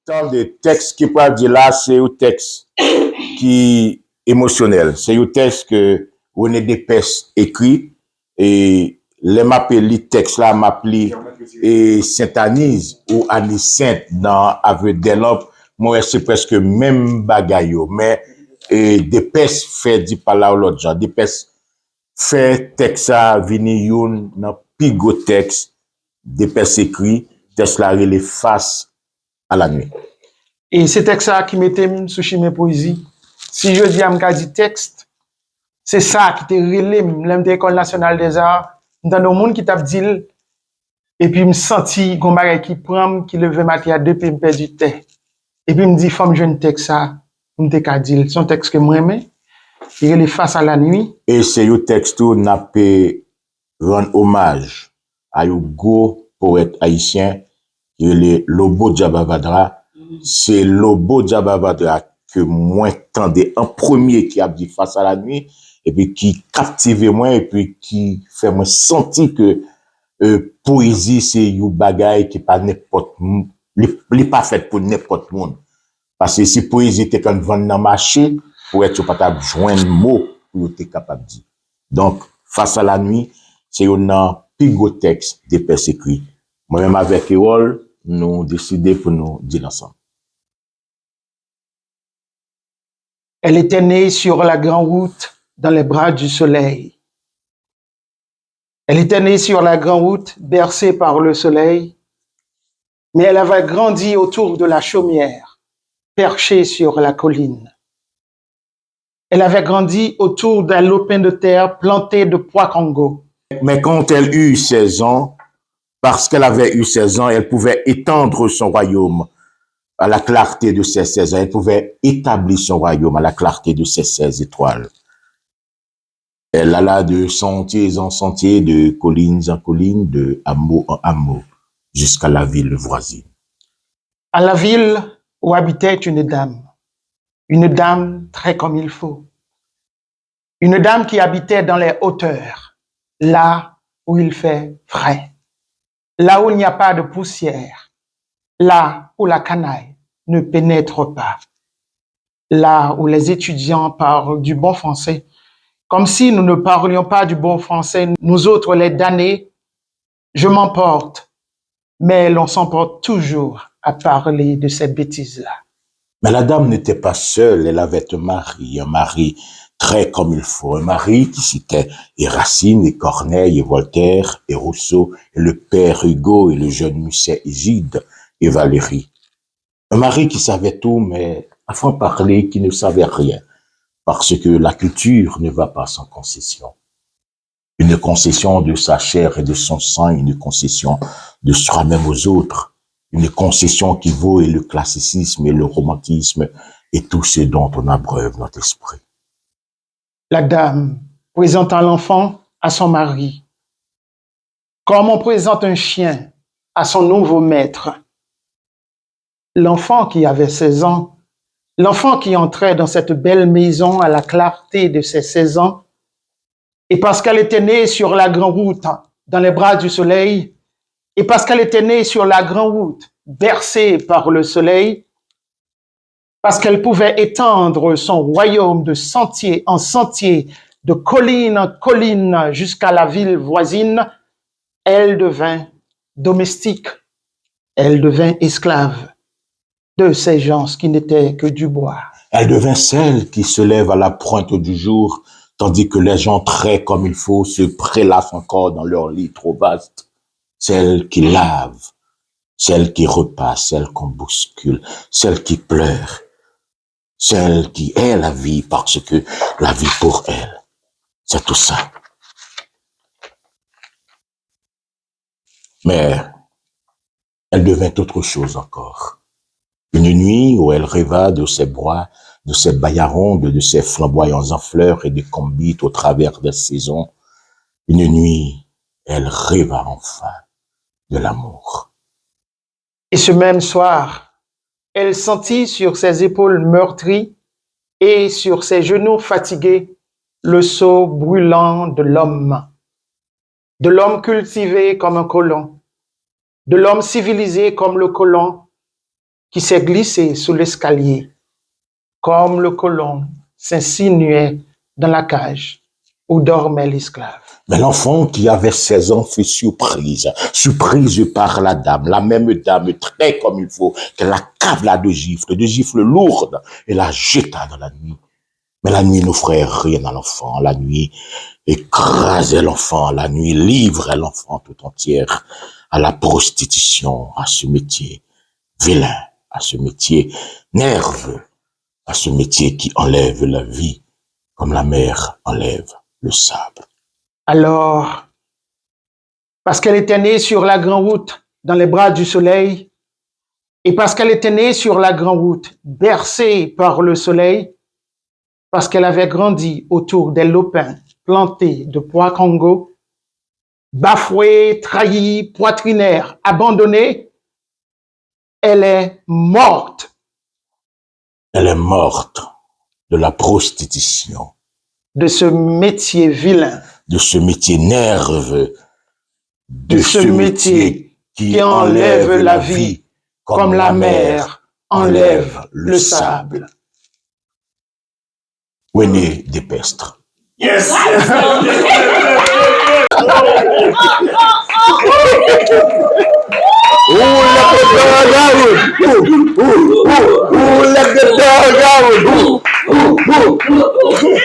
Tant de textes qui peuvent dire là, c'est un texte qui est émotionnel. C'est un texte que René Despès écrit et les m'appelle texte là m'appelle et Sainte-Anise ou Annie Sainte dans Aveu d'Elop. Moi, c'est presque même bagaille. Mais Despès fait dit par là l'autre genre. Despès fait texte ça vini youn dans pigo texte. Despès écrit texte là les face à la nuit. Et c'est texte ça qui mettait sous mes poésies. Si je dis à me texte, c'est ça qui te relève l'école nationale des arts dans le monde qui t'a dit et puis me senti qu'on bagay qui prend qui lever matière depuis me perd du temps. Et puis me dit femme jeune texte ça, me te ka dit son texte que moi aimé, il est face à la nuit. Et c'est un texte où n'a pas rendre hommage à un gros poète haïtien qui est Lobo Diabavadra. C'est Lobo Diabavadra que moi tendais en premier qui a dit face à la nuit et puis qui captive moi et puis qui fait moi sentir que poésie c'est une bagaille qui pas n'importe n'est pas faite pour n'importe monde parce que si poésie était quand vendre dans marché pour être pas joindre mot pour être capable de dire. Donc face à la nuit c'est un pigo texte des Despès écrit. Moi-même avec Erol nous décidé pour nous dire ensemble. Elle était née sur la grande route dans les bras du soleil. Elle était née sur la grande route, bercée par le soleil, mais elle avait grandi autour de la chaumière, perchée sur la colline. Elle avait grandi autour d'un lopin de terre planté de pois Congo. Mais quand elle eut 16 ans, parce qu'elle avait eu 16 ans, elle pouvait étendre son royaume à la clarté de ses 16 ans. Elle pouvait établir son royaume à la clarté de ses 16 étoiles. Elle alla de sentiers en sentiers, de collines en collines, de hameau en hameau, jusqu'à la ville voisine. À la ville où habitait une dame très comme il faut. Une dame qui habitait dans les hauteurs, là où il fait frais, là où il n'y a pas de poussière, là où la canaille ne pénètre pas, là où les étudiants parlent du bon français, comme si nous ne parlions pas du bon français, nous autres les damnés, je m'emporte, mais l'on s'emporte toujours à parler de ces bêtises-là. Mais la dame n'était pas seule, elle avait un mari très comme il faut, un mari qui citait et Racine, et Corneille, et Voltaire, et Rousseau, et le père Hugo, et le jeune Musset Gide, et Valérie. Un mari qui savait tout, mais afin de parler, qui ne savait rien, parce que la culture ne va pas sans concession. Une concession de sa chair et de son sang, une concession de soi-même aux autres, une concession qui vaut et le classicisme et le romantisme et tout ce dont on abreuve notre esprit. La dame présentant l'enfant à son mari, comme on présente un chien à son nouveau maître. L'enfant qui avait 16 ans, l'enfant qui entrait dans cette belle maison à la clarté de ses 16 ans, et parce qu'elle était née sur la grande route, dans les bras du soleil, et parce qu'elle était née sur la grande route, bercée par le soleil, parce qu'elle pouvait étendre son royaume de sentier en sentier, de colline en colline jusqu'à la ville voisine, elle devint domestique, elle devint esclave de ces gens qui n'étaient que du bois. Elle devint celle qui se lève à la pointe du jour, tandis que les gens très comme il faut se prélassent encore dans leur lit trop vaste. Celle qui lave, celle qui repasse, celle qu'on bouscule, celle qui pleure, celle qui est la vie parce que la vie pour elle, c'est tout ça. Mais elle devint autre chose encore. Une nuit où elle rêva de ses bois, de ses baillarons, de ses flamboyants en fleurs et des combites au travers des saisons. Une nuit, elle rêva enfin de l'amour. Et ce même soir, elle sentit sur ses épaules meurtries et sur ses genoux fatigués le sceau brûlant de l'homme cultivé comme un colon, de l'homme civilisé comme le colon, qui s'est glissé sous l'escalier, comme le colon s'insinuait dans la cage où dormait l'esclave. Mais l'enfant qui avait 16 ans fut surprise par la dame, la même dame très comme il faut, qu'elle l'accabla de gifles lourdes, et la jeta dans la nuit. Mais la nuit n'offrait rien à l'enfant, la nuit écrasait l'enfant, la nuit livrait l'enfant tout entière à la prostitution, à ce métier vilain, à ce métier nerveux, à ce métier qui enlève la vie comme la mer enlève le sable. Alors, parce qu'elle était née sur la grande route dans les bras du soleil, et parce qu'elle était née sur la grande route bercée par le soleil, parce qu'elle avait grandi autour des lopins plantés de pois Congo, bafouée, trahie, poitrinaire, abandonnée, elle est morte. Elle est morte de la prostitution, de ce métier vilain, de ce métier nerveux, de ce métier qui enlève la vie comme la mer enlève le sable. René Despestre. Yes! Let the dog out!